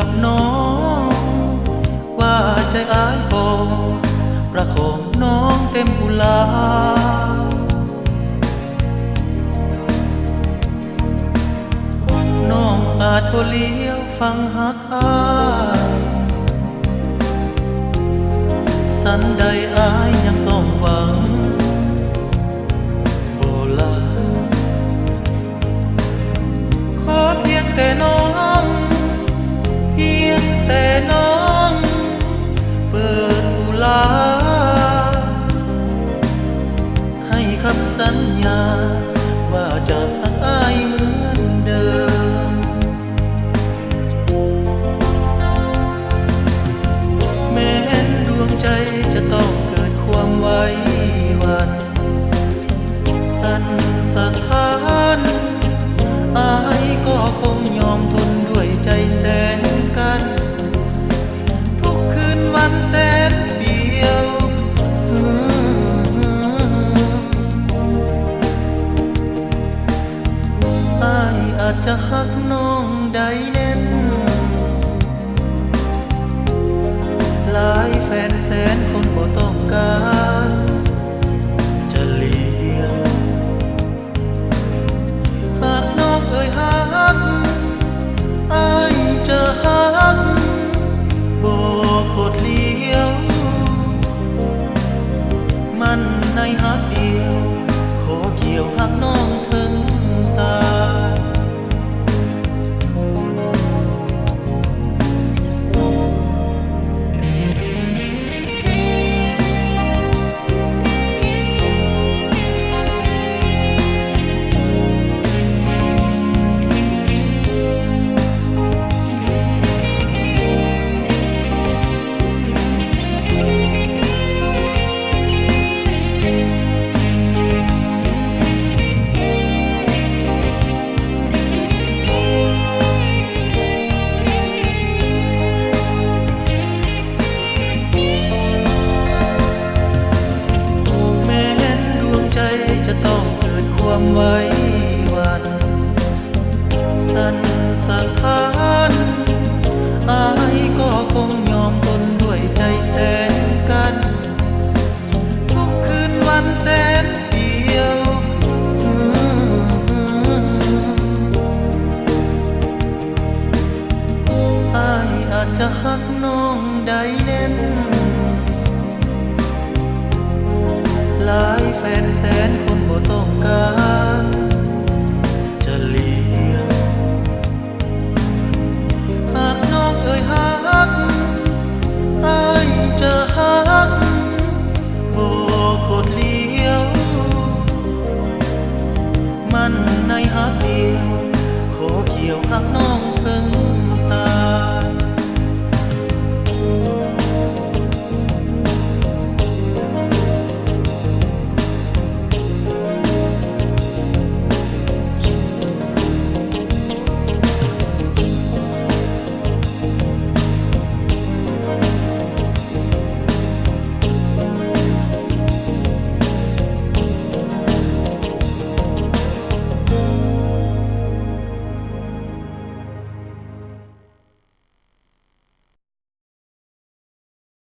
กับน้องว่าใจอ้ายพอประคองน้องเต็มกุลาน้องอาจบ่เลี้ยวฟังหักอ้ายสันใดอ้ายยังต้องหวังบ่ลาขอเพียงแต่น้องเพียงแต่น้องเปิดกุลาให้คำสัญญาว่าจะรักอ้ายเหมือนเดิมแม้นดวงใจจะต้องเกิดความไว้วันสั่นสะท้านอ้ายก็คงยอมทนด้วยใจแสนกันทุกคืนวันแสนเดียวอ้ายอาจจะหักน้องได้แน่นหลายแฟนแสนคนบ่ต้องการจะเลี้ยงหากน้องเอ่ยหักอ้ายจะหักบ่โคตรเลี้ยวมันในหักเดียวขอเกี่ยวหักน้องถึงตายจะต้องเกิดความไว้วันสั่นสะท้านอ้ายก็คงยอมทนด้วยใจแสนกันทุกคืนวันแสนเดียวอ้ายอาจจะหักน้องได้